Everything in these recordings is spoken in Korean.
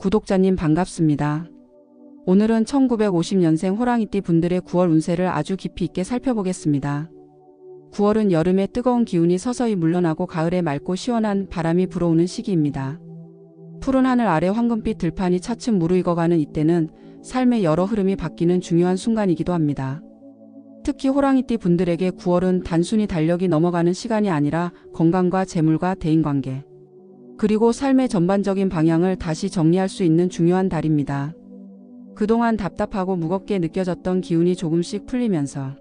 구독자님 반갑습니다. 오늘은 1950년생 호랑이띠 분들의 9월 운세를 아주 깊이 있게 살펴보겠습니다. 9월은 여름의 뜨거운 기운이 서서히 물러나고 가을에 맑고 시원한 바람이 불어오는 시기입니다. 푸른 하늘 아래 황금빛 들판이 차츰 무르익어가는 이때는 삶의 여러 흐름이 바뀌는 중요한 순간이기도 합니다. 특히 호랑이띠 분들에게 9월은 단순히 달력이 넘어가는 시간이 아니라 건강과 재물과 대인관계, 그리고 삶의 전반적인 방향을 다시 정리할 수 있는 중요한 달입니다. 그동안 답답하고 무겁게 느껴졌던 기운이 조금씩 풀리면서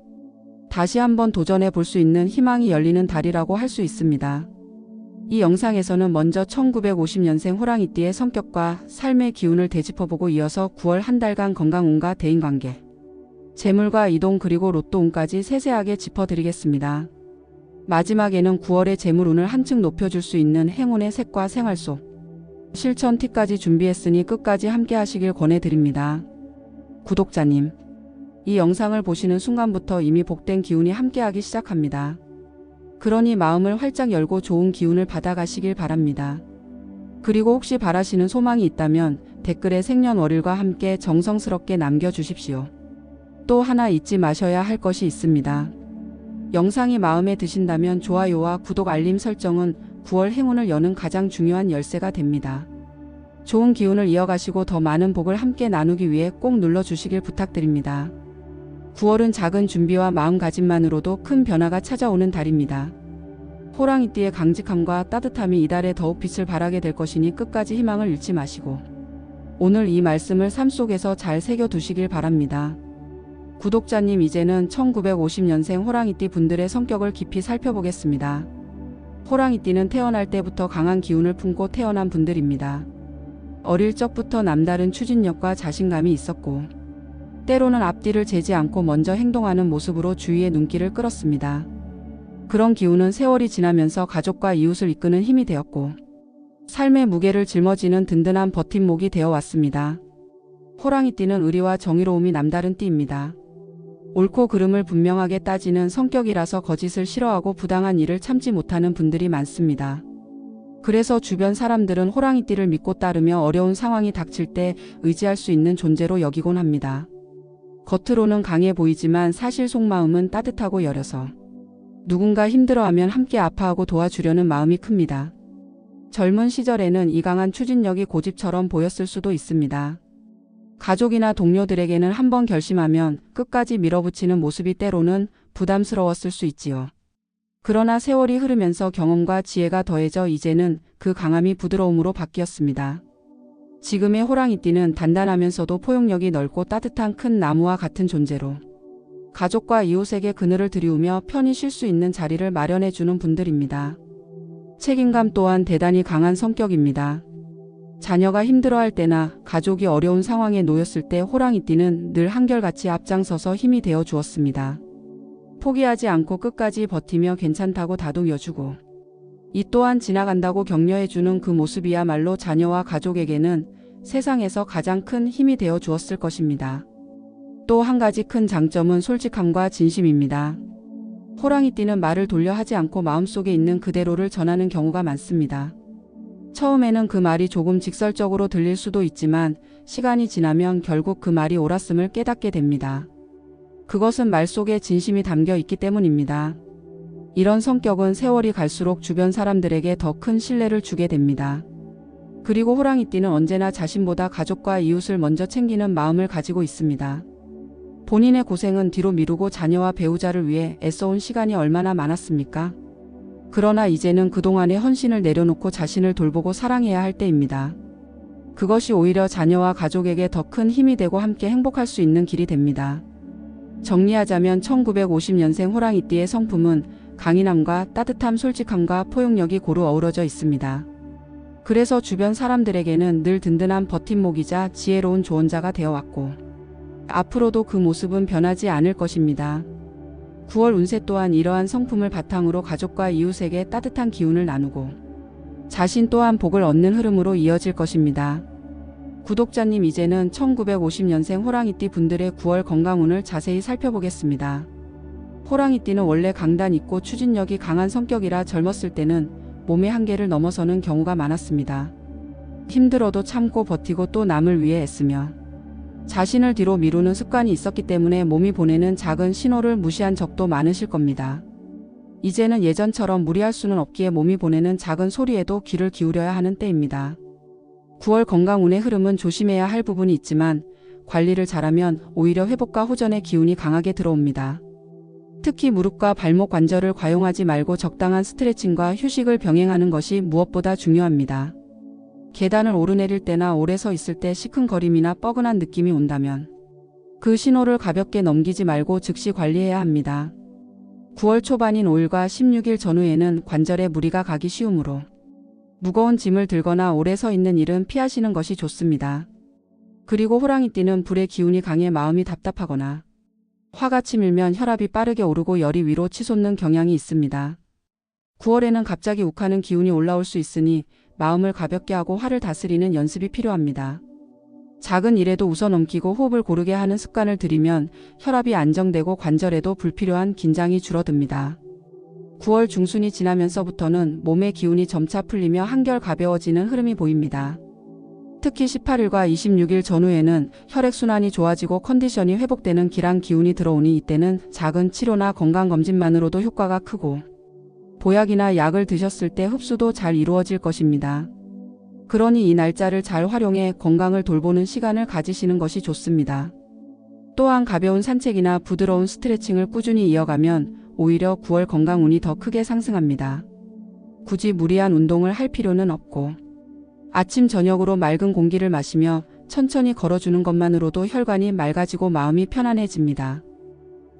다시 한번 도전해 볼 수 있는 희망이 열리는 달이라고 할 수 있습니다. 이 영상에서는 먼저 1950년생 호랑이띠의 성격과 삶의 기운을 되짚어보고 이어서 9월 한 달간 건강운과 대인관계, 재물과 이동 그리고 로또운까지 세세하게 짚어드리겠습니다. 마지막에는 9월의 재물운을 한층 높여줄 수 있는 행운의 색과 생활 속 실천 팁까지 준비했으니 끝까지 함께 하시길 권해드립니다. 구독자님, 이 영상을 보시는 순간부터 이미 복된 기운이 함께하기 시작합니다. 그러니 마음을 활짝 열고 좋은 기운을 받아가시길 바랍니다. 그리고 혹시 바라시는 소망이 있다면 댓글에 생년월일과 함께 정성스럽게 남겨주십시오. 또 하나 잊지 마셔야 할 것이 있습니다. 영상이 마음에 드신다면 좋아요와 구독 알림 설정은 9월 행운을 여는 가장 중요한 열쇠가 됩니다. 좋은 기운을 이어가시고 더 많은 복을 함께 나누기 위해 꼭 눌러주시길 부탁드립니다. 9월은 작은 준비와 마음가짐만으로도 큰 변화가 찾아오는 달입니다. 호랑이띠의 강직함과 따뜻함이 이달에 더욱 빛을 발하게 될 것이니 끝까지 희망을 잃지 마시고 오늘 이 말씀을 삶 속에서 잘 새겨두시길 바랍니다. 구독자님, 이제는 1950년생 호랑이띠 분들의 성격을 깊이 살펴보겠습니다. 호랑이띠는 태어날 때부터 강한 기운을 품고 태어난 분들입니다. 어릴 적부터 남다른 추진력과 자신감이 있었고 때로는 앞뒤를 재지 않고 먼저 행동하는 모습으로 주위의 눈길을 끌었습니다. 그런 기운은 세월이 지나면서 가족과 이웃을 이끄는 힘이 되었고 삶의 무게를 짊어지는 든든한 버팀목이 되어 왔습니다. 호랑이띠는 의리와 정의로움이 남다른 띠입니다. 옳고 그름을 분명하게 따지는 성격이라서 거짓을 싫어하고 부당한 일을 참지 못하는 분들이 많습니다. 그래서 주변 사람들은 호랑이띠를 믿고 따르며 어려운 상황이 닥칠 때 의지할 수 있는 존재로 여기곤 합니다. 겉으로는 강해 보이지만 사실 속마음은 따뜻하고 여려서 누군가 힘들어하면 함께 아파하고 도와주려는 마음이 큽니다. 젊은 시절에는 이 강한 추진력이 고집처럼 보였을 수도 있습니다. 가족이나 동료들에게는 한번 결심하면 끝까지 밀어붙이는 모습이 때로는 부담스러웠을 수 있지요. 그러나 세월이 흐르면서 경험과 지혜가 더해져 이제는 그 강함이 부드러움으로 바뀌었습니다. 지금의 호랑이띠는 단단하면서도 포용력이 넓고 따뜻한 큰 나무와 같은 존재로 가족과 이웃에게 그늘을 드리우며 편히 쉴 수 있는 자리를 마련해 주는 분들입니다. 책임감 또한 대단히 강한 성격입니다. 자녀가 힘들어할 때나 가족이 어려운 상황에 놓였을 때 호랑이띠는 늘 한결같이 앞장서서 힘이 되어 주었습니다. 포기하지 않고 끝까지 버티며 괜찮다고 다독여주고 이 또한 지나간다고 격려해주는 그 모습이야말로 자녀와 가족에게는 세상에서 가장 큰 힘이 되어 주었을 것입니다. 또 한 가지 큰 장점은 솔직함과 진심입니다. 호랑이띠는 말을 돌려 하지 않고 마음속에 있는 그대로를 전하는 경우가 많습니다. 처음에는 그 말이 조금 직설적으로 들릴 수도 있지만 시간이 지나면 결국 그 말이 옳았음을 깨닫게 됩니다. 그것은 말 속에 진심이 담겨 있기 때문입니다. 이런 성격은 세월이 갈수록 주변 사람들에게 더 큰 신뢰를 주게 됩니다. 그리고 호랑이띠는 언제나 자신보다 가족과 이웃을 먼저 챙기는 마음을 가지고 있습니다. 본인의 고생은 뒤로 미루고 자녀와 배우자를 위해 애써온 시간이 얼마나 많았습니까? 그러나 이제는 그동안의 헌신을 내려놓고 자신을 돌보고 사랑해야 할 때입니다. 그것이 오히려 자녀와 가족에게 더 큰 힘이 되고 함께 행복할 수 있는 길이 됩니다. 정리하자면 1950년생 호랑이띠의 성품은 강인함과 따뜻함, 솔직함과 포용력이 고루 어우러져 있습니다. 그래서 주변 사람들에게는 늘 든든한 버팀목이자 지혜로운 조언자가 되어왔고 앞으로도 그 모습은 변하지 않을 것입니다. 9월 운세 또한 이러한 성품을 바탕으로 가족과 이웃에게 따뜻한 기운을 나누고 자신 또한 복을 얻는 흐름으로 이어질 것입니다. 구독자님, 이제는 1950년생 호랑이띠 분들의 9월 건강운을 자세히 살펴보겠습니다. 호랑이띠는 원래 강단 있고 추진력이 강한 성격이라 젊었을 때는 몸의 한계를 넘어서는 경우가 많았습니다. 힘들어도 참고 버티고 또 남을 위해 애쓰며 자신을 뒤로 미루는 습관이 있었기 때문에 몸이 보내는 작은 신호를 무시한 적도 많으실 겁니다. 이제는 예전처럼 무리할 수는 없기에 몸이 보내는 작은 소리에도 귀를 기울여야 하는 때입니다. 9월 건강운의 흐름은 조심해야 할 부분이 있지만 관리를 잘하면 오히려 회복과 호전의 기운이 강하게 들어옵니다. 특히 무릎과 발목 관절을 과용하지 말고 적당한 스트레칭과 휴식을 병행하는 것이 무엇보다 중요합니다. 계단을 오르내릴 때나 오래 서 있을 때 시큰거림이나 뻐근한 느낌이 온다면 그 신호를 가볍게 넘기지 말고 즉시 관리해야 합니다. 9월 초반인 5일과 16일 전후에는 관절에 무리가 가기 쉬우므로 무거운 짐을 들거나 오래 서 있는 일은 피하시는 것이 좋습니다. 그리고 호랑이띠는 불의 기운이 강해 마음이 답답하거나 화가 치밀면 혈압이 빠르게 오르고 열이 위로 치솟는 경향이 있습니다. 9월에는 갑자기 욱하는 기운이 올라올 수 있으니 마음을 가볍게 하고 화를 다스리는 연습이 필요합니다. 작은 일에도 웃어넘기고 호흡을 고르게 하는 습관을 들이면 혈압이 안정되고 관절에도 불필요한 긴장이 줄어듭니다. 9월 중순이 지나면서부터는 몸의 기운이 점차 풀리며 한결 가벼워지는 흐름이 보입니다. 특히 18일과 26일 전후에는 혈액순환이 좋아지고 컨디션이 회복되는 기랑 기운이 들어오니 이때는 작은 치료나 건강검진만으로도 효과가 크고 보약이나 약을 드셨을 때 흡수도 잘 이루어질 것입니다. 그러니 이 날짜를 잘 활용해 건강을 돌보는 시간을 가지시는 것이 좋습니다. 또한 가벼운 산책이나 부드러운 스트레칭을 꾸준히 이어가면 오히려 9월 건강운이 더 크게 상승합니다. 굳이 무리한 운동을 할 필요는 없고 아침 저녁으로 맑은 공기를 마시며 천천히 걸어주는 것만으로도 혈관이 맑아지고 마음이 편안해집니다.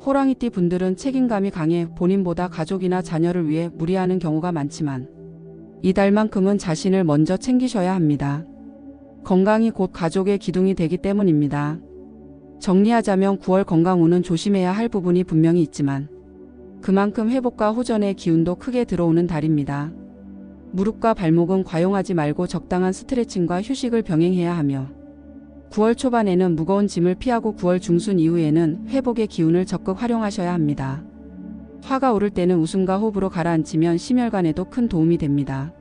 호랑이띠 분들은 책임감이 강해 본인보다 가족이나 자녀를 위해 무리하는 경우가 많지만 이달만큼은 자신을 먼저 챙기셔야 합니다. 건강이 곧 가족의 기둥이 되기 때문입니다. 정리하자면 9월 건강운은 조심해야 할 부분이 분명히 있지만 그만큼 회복과 호전의 기운도 크게 들어오는 달입니다. 무릎과 발목은 과용하지 말고 적당한 스트레칭과 휴식을 병행해야 하며 9월 초반에는 무거운 짐을 피하고 9월 중순 이후에는 회복의 기운을 적극 활용하셔야 합니다. 화가 오를 때는 웃음과 호흡으로 가라앉히면 심혈관에도 큰 도움이 됩니다.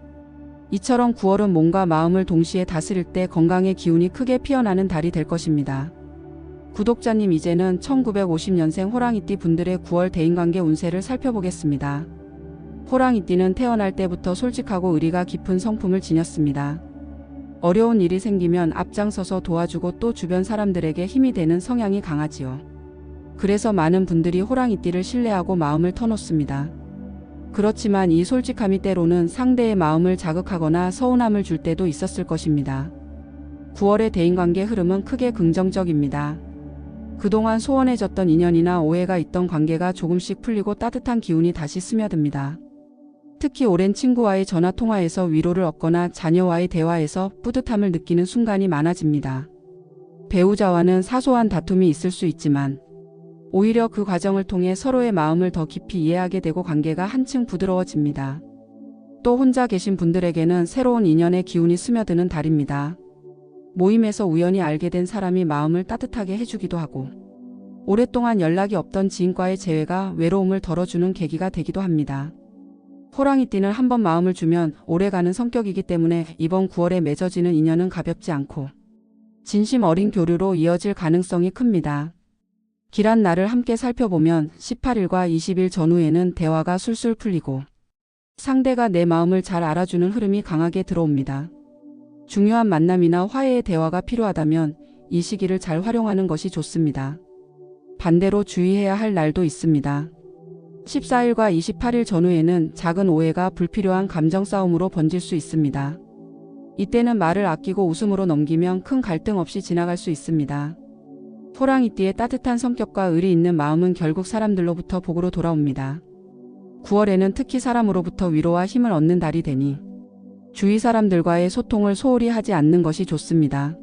이처럼 9월은 몸과 마음을 동시에 다스릴 때 건강의 기운이 크게 피어나는 달이 될 것입니다. 구독자님, 이제는 1950년생 호랑이띠 분들의 9월 대인관계 운세를 살펴보겠습니다. 호랑이띠는 태어날 때부터 솔직하고 의리가 깊은 성품을 지녔습니다. 어려운 일이 생기면 앞장서서 도와주고 또 주변 사람들에게 힘이 되는 성향이 강하지요. 그래서 많은 분들이 호랑이띠를 신뢰하고 마음을 터놓습니다. 그렇지만 이 솔직함이 때로는 상대의 마음을 자극하거나 서운함을 줄 때도 있었을 것입니다. 9월의 대인관계 흐름은 크게 긍정적입니다. 그동안 소원해졌던 인연이나 오해가 있던 관계가 조금씩 풀리고 따뜻한 기운이 다시 스며듭니다. 특히 오랜 친구와의 전화통화에서 위로를 얻거나 자녀와의 대화에서 뿌듯함을 느끼는 순간이 많아집니다. 배우자와는 사소한 다툼이 있을 수 있지만 오히려 그 과정을 통해 서로의 마음을 더 깊이 이해하게 되고 관계가 한층 부드러워집니다. 또 혼자 계신 분들에게는 새로운 인연의 기운이 스며드는 달입니다. 모임에서 우연히 알게 된 사람이 마음을 따뜻하게 해주기도 하고 오랫동안 연락이 없던 지인과의 재회가 외로움을 덜어주는 계기가 되기도 합니다. 호랑이띠는 한번 마음을 주면 오래가는 성격이기 때문에 이번 9월에 맺어지는 인연은 가볍지 않고 진심 어린 교류로 이어질 가능성이 큽니다. 길한 날을 함께 살펴보면 18일과 20일 전후에는 대화가 술술 풀리고 상대가 내 마음을 잘 알아주는 흐름이 강하게 들어옵니다. 중요한 만남이나 화해의 대화가 필요하다면 이 시기를 잘 활용하는 것이 좋습니다. 반대로 주의해야 할 날도 있습니다. 14일과 28일 전후에는 작은 오해가 불필요한 감정 싸움으로 번질 수 있습니다. 이때는 말을 아끼고 웃음으로 넘기면 큰 갈등 없이 지나갈 수 있습니다. 호랑이띠의 따뜻한 성격과 의리 있는 마음은 결국 사람들로부터 복으로 돌아옵니다. 9월에는 특히 사람으로부터 위로와 힘을 얻는 달이 되니 주위 사람들과의 소통을 소홀히 하지 않는 것이 좋습니다.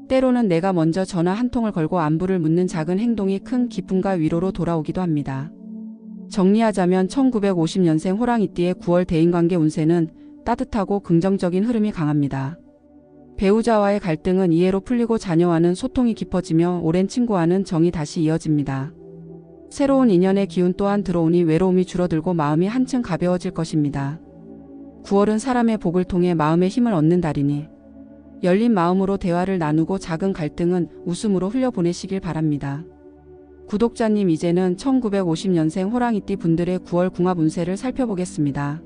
때로는 내가 먼저 전화 한 통을 걸고 안부를 묻는 작은 행동이 큰 기쁨과 위로로 돌아오기도 합니다. 정리하자면 1950년생 호랑이띠의 9월 대인관계 운세는 따뜻하고 긍정적인 흐름이 강합니다. 배우자와의 갈등은 이해로 풀리고 자녀와는 소통이 깊어지며 오랜 친구와는 정이 다시 이어집니다. 새로운 인연의 기운 또한 들어오니 외로움이 줄어들고 마음이 한층 가벼워질 것입니다. 9월은 사람의 복을 통해 마음의 힘을 얻는 달이니 열린 마음으로 대화를 나누고 작은 갈등은 웃음으로 흘려보내시길 바랍니다. 구독자님, 이제는 1950년생 호랑이띠 분들의 9월 궁합 운세를 살펴보겠습니다.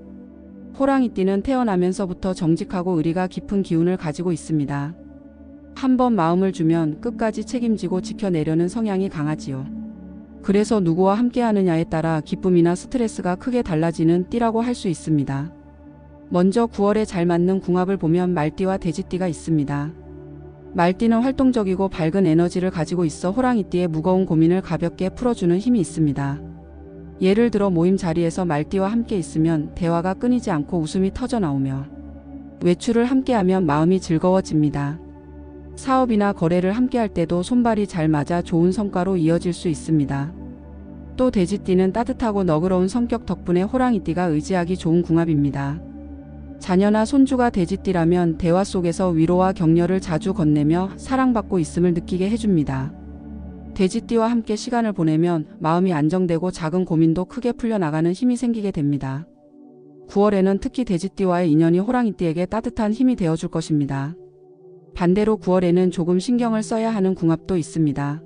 호랑이띠는 태어나면서부터 정직하고 의리가 깊은 기운을 가지고 있습니다. 한번 마음을 주면 끝까지 책임지고 지켜내려는 성향이 강하지요. 그래서 누구와 함께 하느냐에 따라 기쁨이나 스트레스가 크게 달라지는 띠라고 할 수 있습니다. 먼저 9월에 잘 맞는 궁합을 보면 말띠와 돼지띠가 있습니다. 말띠는 활동적이고 밝은 에너지를 가지고 있어 호랑이띠의 무거운 고민을 가볍게 풀어주는 힘이 있습니다. 예를 들어 모임 자리에서 말띠와 함께 있으면 대화가 끊이지 않고 웃음이 터져 나오며, 외출을 함께하면 마음이 즐거워집니다. 사업이나 거래를 함께할 때도 손발이 잘 맞아 좋은 성과로 이어질 수 있습니다. 또 돼지띠는 따뜻하고 너그러운 성격 덕분에 호랑이띠가 의지하기 좋은 궁합입니다. 자녀나 손주가 돼지띠라면 대화 속에서 위로와 격려를 자주 건네며 사랑받고 있음을 느끼게 해줍니다. 돼지띠와 함께 시간을 보내면 마음이 안정되고 작은 고민도 크게 풀려나가는 힘이 생기게 됩니다. 9월에는 특히 돼지띠와의 인연이 호랑이띠에게 따뜻한 힘이 되어줄 것입니다. 반대로 9월에는 조금 신경을 써야 하는 궁합도 있습니다.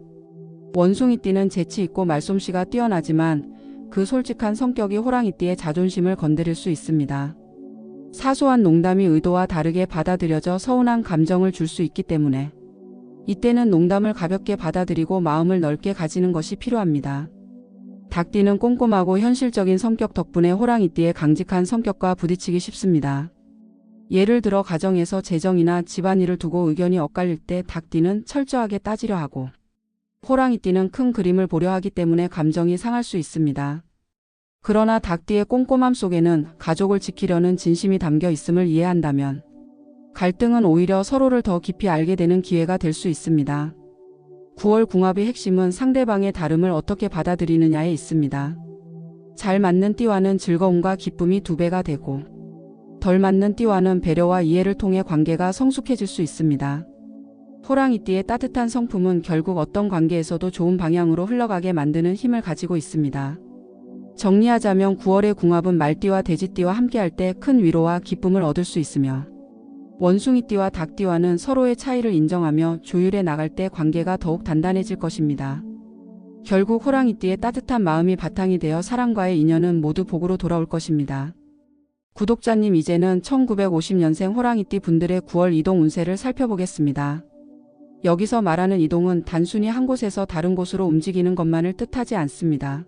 원숭이띠는 재치 있고 말솜씨가 뛰어나지만 그 솔직한 성격이 호랑이띠의 자존심을 건드릴 수 있습니다. 사소한 농담이 의도와 다르게 받아들여져 서운한 감정을 줄 수 있기 때문에 이때는 농담을 가볍게 받아들이고 마음을 넓게 가지는 것이 필요합니다. 닭띠는 꼼꼼하고 현실적인 성격 덕분에 호랑이띠의 강직한 성격과 부딪히기 쉽습니다. 예를 들어 가정에서 재정이나 집안일을 두고 의견이 엇갈릴 때 닭띠는 철저하게 따지려 하고, 호랑이띠는 큰 그림을 보려 하기 때문에 감정이 상할 수 있습니다. 그러나 닭띠의 꼼꼼함 속에는 가족을 지키려는 진심이 담겨 있음을 이해한다면 갈등은 오히려 서로를 더 깊이 알게 되는 기회가 될 수 있습니다. 9월 궁합의 핵심은 상대방의 다름을 어떻게 받아들이느냐에 있습니다. 잘 맞는 띠와는 즐거움과 기쁨이 2배가 되고, 덜 맞는 띠와는 배려와 이해를 통해 관계가 성숙해질 수 있습니다. 호랑이띠의 따뜻한 성품은 결국 어떤 관계에서도 좋은 방향으로 흘러가게 만드는 힘을 가지고 있습니다. 정리하자면 9월의 궁합은 말띠와 돼지띠와 함께할 때 큰 위로와 기쁨을 얻을 수 있으며, 원숭이띠와 닭띠와는 서로의 차이를 인정하며 조율해 나갈 때 관계가 더욱 단단해질 것입니다. 결국 호랑이띠의 따뜻한 마음이 바탕이 되어 사랑과의 인연은 모두 복으로 돌아올 것입니다. 구독자님, 이제는 1950년생 호랑이띠 분들의 9월 이동 운세를 살펴보겠습니다. 여기서 말하는 이동은 단순히 한 곳에서 다른 곳으로 움직이는 것만을 뜻하지 않습니다.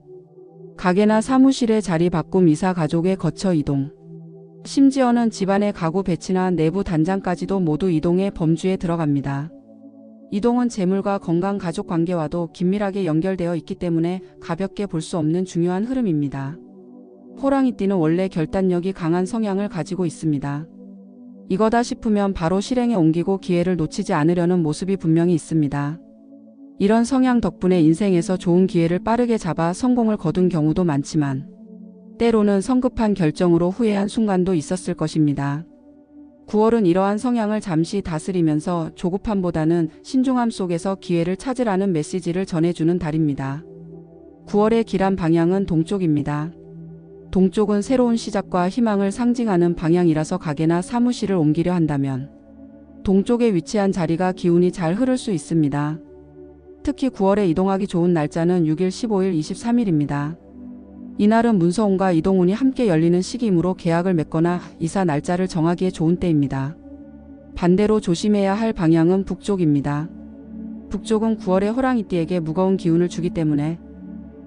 가게나 사무실의 자리 바꿈, 이사, 가족의 거처 이동, 심지어는 집안의 가구 배치나 내부 단장까지도 모두 이동의 범주에 들어갑니다. 이동은 재물과 건강, 가족 관계와도 긴밀하게 연결되어 있기 때문에 가볍게 볼 수 없는 중요한 흐름입니다. 호랑이띠는 원래 결단력이 강한 성향을 가지고 있습니다. 이거다 싶으면 바로 실행에 옮기고 기회를 놓치지 않으려는 모습이 분명히 있습니다. 이런 성향 덕분에 인생에서 좋은 기회를 빠르게 잡아 성공을 거둔 경우도 많지만, 때로는 성급한 결정으로 후회한 순간도 있었을 것입니다. 9월은 이러한 성향을 잠시 다스리면서 조급함보다는 신중함 속에서 기회를 찾으라는 메시지를 전해주는 달입니다. 9월의 길한 방향은 동쪽입니다. 동쪽은 새로운 시작과 희망을 상징하는 방향이라서 가게나 사무실을 옮기려 한다면 동쪽에 위치한 자리가 기운이 잘 흐를 수 있습니다. 특히 9월에 이동하기 좋은 날짜는 6일, 15일, 23일입니다. 이날은 문서운과 이동운이 함께 열리는 시기이므로 계약을 맺거나 이사 날짜를 정하기에 좋은 때입니다. 반대로 조심해야 할 방향은 북쪽입니다. 북쪽은 9월에 호랑이띠에게 무거운 기운을 주기 때문에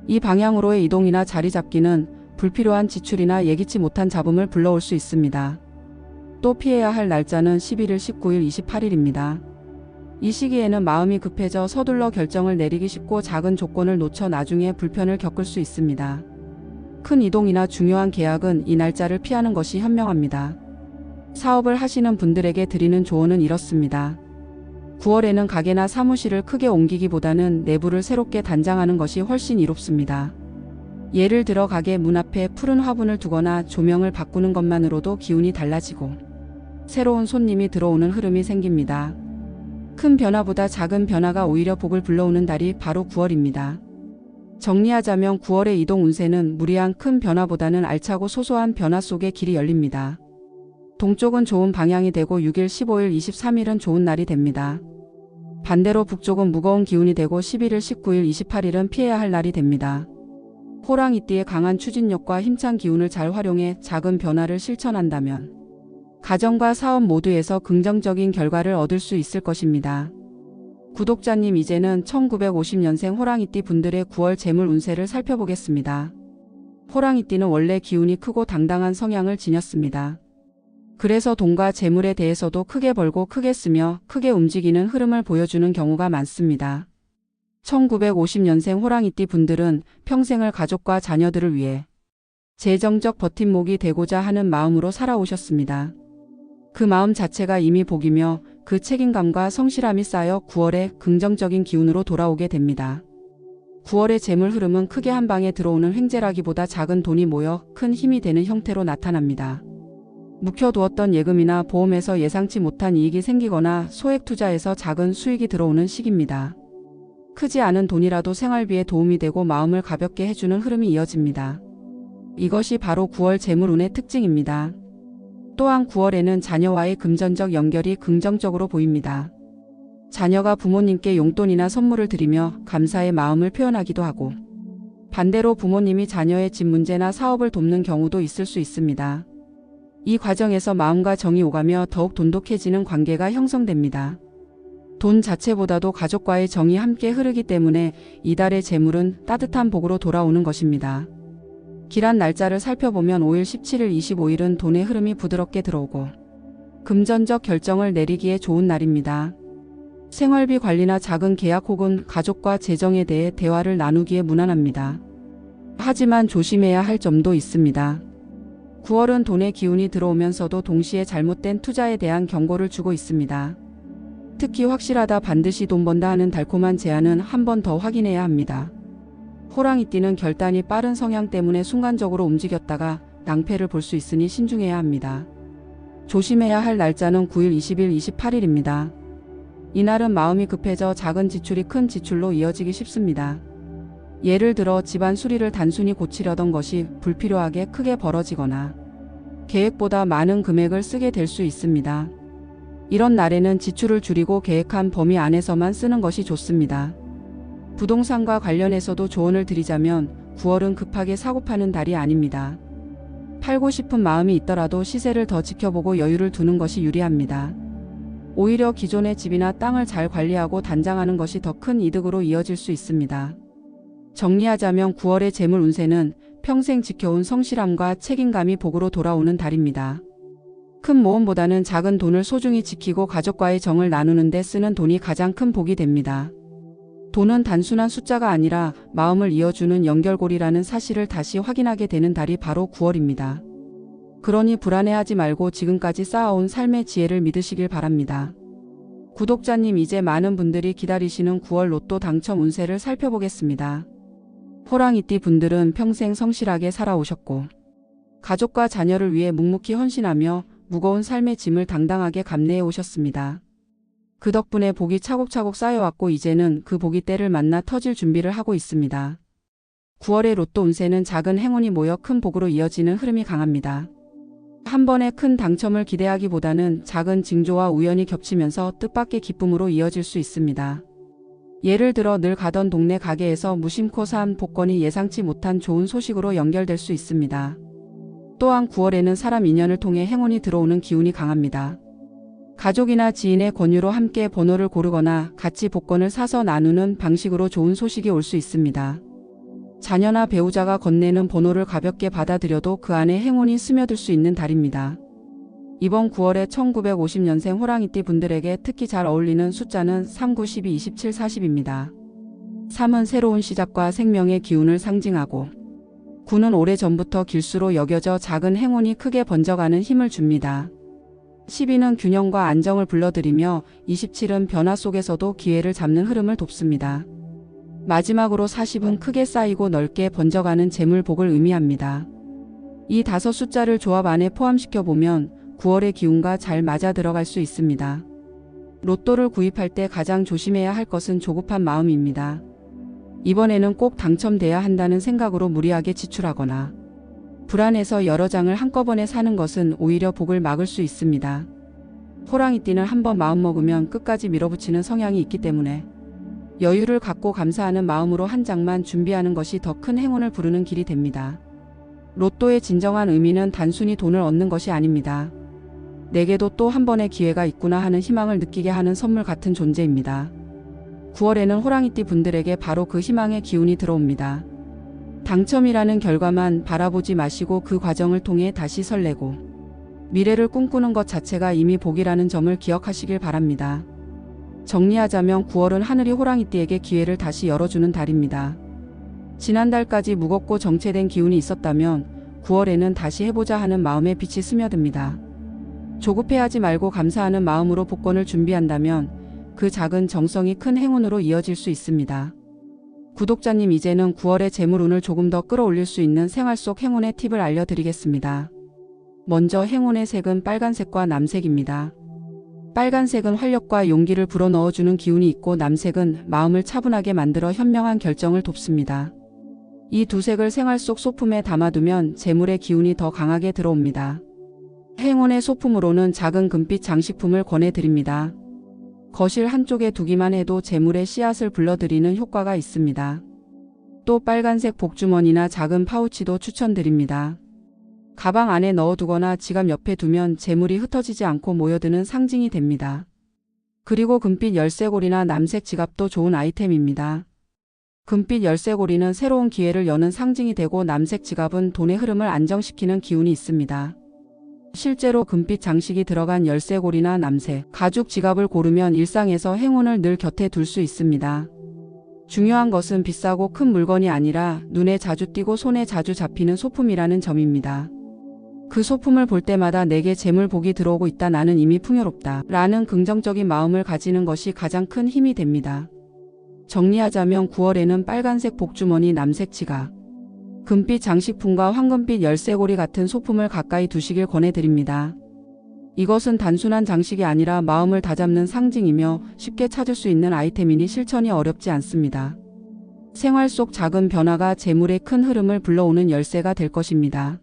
이 방향으로의 이동이나 자리 잡기는 불필요한 지출이나 예기치 못한 잡음을 불러올 수 있습니다. 또 피해야 할 날짜는 11일, 19일, 28일입니다. 이 시기에는 마음이 급해져 서둘러 결정을 내리기 쉽고 작은 조건을 놓쳐 나중에 불편을 겪을 수 있습니다. 큰 이동이나 중요한 계약은 이 날짜를 피하는 것이 현명합니다. 사업을 하시는 분들에게 드리는 조언은 이렇습니다. 9월에는 가게나 사무실을 크게 옮기기보다는 내부를 새롭게 단장하는 것이 훨씬 이롭습니다. 예를 들어 가게 문 앞에 푸른 화분을 두거나 조명을 바꾸는 것만으로도 기운이 달라지고 새로운 손님이 들어오는 흐름이 생깁니다. 큰 변화보다 작은 변화가 오히려 복을 불러오는 달이 바로 9월입니다. 정리하자면 9월의 이동 운세는 무리한 큰 변화보다는 알차고 소소한 변화 속에 길이 열립니다. 동쪽은 좋은 방향이 되고 6일, 15일, 23일은 좋은 날이 됩니다. 반대로 북쪽은 무거운 기운이 되고 11일, 19일, 28일은 피해야 할 날이 됩니다. 호랑이띠의 강한 추진력과 힘찬 기운을 잘 활용해 작은 변화를 실천한다면 가정과 사업 모두에서 긍정적인 결과를 얻을 수 있을 것입니다. 구독자님, 이제는 1950년생 호랑이띠 분들의 9월 재물 운세를 살펴보겠습니다. 호랑이띠는 원래 기운이 크고 당당한 성향을 지녔습니다. 그래서 돈과 재물에 대해서도 크게 벌고 크게 쓰며 크게 움직이는 흐름을 보여주는 경우가 많습니다. 1950년생 호랑이띠 분들은 평생을 가족과 자녀들을 위해 재정적 버팀목이 되고자 하는 마음으로 살아오셨습니다. 그 마음 자체가 이미 복이며 그 책임감과 성실함이 쌓여 9월에 긍정적인 기운으로 돌아오게 됩니다. 9월의 재물 흐름은 크게 한 방에 들어오는 횡재라기보다 작은 돈이 모여 큰 힘이 되는 형태로 나타납니다. 묵혀두었던 예금이나 보험에서 예상치 못한 이익이 생기거나 소액 투자에서 작은 수익이 들어오는 시기입니다. 크지 않은 돈이라도 생활비에 도움이 되고 마음을 가볍게 해주는 흐름이 이어집니다. 이것이 바로 9월 재물운의 특징입니다. 또한 9월에는 자녀와의 금전적 연결이 긍정적으로 보입니다. 자녀가 부모님께 용돈이나 선물을 드리며 감사의 마음을 표현하기도 하고, 반대로 부모님이 자녀의 집 문제나 사업을 돕는 경우도 있을 수 있습니다. 이 과정에서 마음과 정이 오가며 더욱 돈독해지는 관계가 형성됩니다. 돈 자체보다도 가족과의 정이 함께 흐르기 때문에 이달의 재물은 따뜻한 복으로 돌아오는 것입니다. 길한 날짜를 살펴보면 5일, 17일, 25일은 돈의 흐름이 부드럽게 들어오고 금전적 결정을 내리기에 좋은 날입니다. 생활비 관리나 작은 계약 혹은 가족과 재정에 대해 대화를 나누기에 무난합니다. 하지만 조심해야 할 점도 있습니다. 9월은 돈의 기운이 들어오면서도 동시에 잘못된 투자에 대한 경고를 주고 있습니다. 특히 확실하다, 반드시 돈 번다 하는 달콤한 제안은 한 번 더 확인해야 합니다. 호랑이띠는 결단이 빠른 성향 때문에 순간적으로 움직였다가 낭패를 볼 수 있으니 신중해야 합니다. 조심해야 할 날짜는 9일, 20일, 28일입니다. 이날은 마음이 급해져 작은 지출이 큰 지출로 이어지기 쉽습니다. 예를 들어 집안 수리를 단순히 고치려던 것이 불필요하게 크게 벌어지거나 계획보다 많은 금액을 쓰게 될 수 있습니다. 이런 날에는 지출을 줄이고 계획한 범위 안에서만 쓰는 것이 좋습니다. 부동산과 관련해서도 조언을 드리자면 9월은 급하게 사고파는 달이 아닙니다. 팔고 싶은 마음이 있더라도 시세를 더 지켜보고 여유를 두는 것이 유리합니다. 오히려 기존의 집이나 땅을 잘 관리하고 단장하는 것이 더 큰 이득으로 이어질 수 있습니다. 정리하자면 9월의 재물 운세는 평생 지켜온 성실함과 책임감이 복으로 돌아오는 달입니다. 큰 모험보다는 작은 돈을 소중히 지키고 가족과의 정을 나누는 데 쓰는 돈이 가장 큰 복이 됩니다. 돈은 단순한 숫자가 아니라 마음을 이어주는 연결고리라는 사실을 다시 확인하게 되는 달이 바로 9월입니다. 그러니 불안해하지 말고 지금까지 쌓아온 삶의 지혜를 믿으시길 바랍니다. 구독자님, 이제 많은 분들이 기다리시는 9월 로또 당첨 운세를 살펴보겠습니다. 호랑이띠 분들은 평생 성실하게 살아오셨고 가족과 자녀를 위해 묵묵히 헌신하며 무거운 삶의 짐을 당당하게 감내해 오셨습니다. 그 덕분에 복이 차곡차곡 쌓여왔고 이제는 그 복이 때를 만나 터질 준비를 하고 있습니다. 9월의 로또 운세는 작은 행운이 모여 큰 복으로 이어지는 흐름이 강합니다. 한 번의 큰 당첨을 기대하기보다는 작은 징조와 우연이 겹치면서 뜻밖의 기쁨으로 이어질 수 있습니다. 예를 들어 늘 가던 동네 가게에서 무심코 산 복권이 예상치 못한 좋은 소식으로 연결될 수 있습니다. 또한 9월에는 사람 인연을 통해 행운이 들어오는 기운이 강합니다. 가족이나 지인의 권유로 함께 번호를 고르거나 같이 복권을 사서 나누는 방식으로 좋은 소식이 올 수 있습니다. 자녀나 배우자가 건네는 번호를 가볍게 받아들여도 그 안에 행운이 스며들 수 있는 달입니다. 이번 9월에 1950년생 호랑이띠 분들에게 특히 잘 어울리는 숫자는 3, 9, 12, 27, 40입니다. 3은 새로운 시작과 생명의 기운을 상징하고 9는 오래전부터 길수로 여겨져 작은 행운이 크게 번져가는 힘을 줍니다. 12는 균형과 안정을 불러들이며 27은 변화 속에서도 기회를 잡는 흐름을 돕습니다. 마지막으로 40은 크게 쌓이고 넓게 번져가는 재물복을 의미합니다. 이 5 숫자를 조합 안에 포함시켜보면 9월의 기운과 잘 맞아 들어갈 수 있습니다. 로또를 구입할 때 가장 조심해야 할 것은 조급한 마음입니다. 이번에는 꼭 당첨돼야 한다는 생각으로 무리하게 지출하거나 불안해서 여러 장을 한꺼번에 사는 것은 오히려 복을 막을 수 있습니다. 호랑이띠는 한번 마음먹으면 끝까지 밀어붙이는 성향이 있기 때문에 여유를 갖고 감사하는 마음으로 한 장만 준비하는 것이 더 큰 행운을 부르는 길이 됩니다. 로또의 진정한 의미는 단순히 돈을 얻는 것이 아닙니다. 내게도 또 한 번의 기회가 있구나 하는 희망을 느끼게 하는 선물 같은 존재입니다. 9월에는 호랑이띠 분들에게 바로 그 희망의 기운이 들어옵니다. 당첨이라는 결과만 바라보지 마시고 그 과정을 통해 다시 설레고 미래를 꿈꾸는 것 자체가 이미 복이라는 점을 기억하시길 바랍니다. 정리하자면 9월은 하늘이 호랑이띠에게 기회를 다시 열어주는 달입니다. 지난달까지 무겁고 정체된 기운이 있었다면 9월에는 다시 해보자 하는 마음의 빛이 스며듭니다. 조급해하지 말고 감사하는 마음으로 복권을 준비한다면 그 작은 정성이 큰 행운으로 이어질 수 있습니다. 구독자님, 이제는 9월의 재물운을 조금 더 끌어올릴 수 있는 생활 속 행운의 팁을 알려드리겠습니다. 먼저 행운의 색은 빨간색과 남색입니다. 빨간색은 활력과 용기를 불어넣어주는 기운이 있고 남색은 마음을 차분하게 만들어 현명한 결정을 돕습니다. 이 두 색을 생활 속 소품에 담아두면 재물의 기운이 더 강하게 들어옵니다. 행운의 소품으로는 작은 금빛 장식품을 권해드립니다. 거실 한쪽에 두기만 해도 재물의 씨앗을 불러들이는 효과가 있습니다. 또 빨간색 복주머니나 작은 파우치도 추천드립니다. 가방 안에 넣어두거나 지갑 옆에 두면 재물이 흩어지지 않고 모여드는 상징이 됩니다. 그리고 금빛 열쇠고리나 남색 지갑도 좋은 아이템입니다. 금빛 열쇠고리는 새로운 기회를 여는 상징이 되고 남색 지갑은 돈의 흐름을 안정시키는 기운이 있습니다. 실제로 금빛 장식이 들어간 열쇠고리나 남색, 가죽 지갑을 고르면 일상에서 행운을 늘 곁에 둘 수 있습니다. 중요한 것은 비싸고 큰 물건이 아니라 눈에 자주 띄고 손에 자주 잡히는 소품이라는 점입니다. 그 소품을 볼 때마다 내게 재물 복이 들어오고 있다, 나는 이미 풍요롭다 라는 긍정적인 마음을 가지는 것이 가장 큰 힘이 됩니다. 정리하자면 9월에는 빨간색 복주머니, 남색 지갑, 금빛 장식품과 황금빛 열쇠고리 같은 소품을 가까이 두시길 권해드립니다. 이것은 단순한 장식이 아니라 마음을 다잡는 상징이며 쉽게 찾을 수 있는 아이템이니 실천이 어렵지 않습니다. 생활 속 작은 변화가 재물의 큰 흐름을 불러오는 열쇠가 될 것입니다.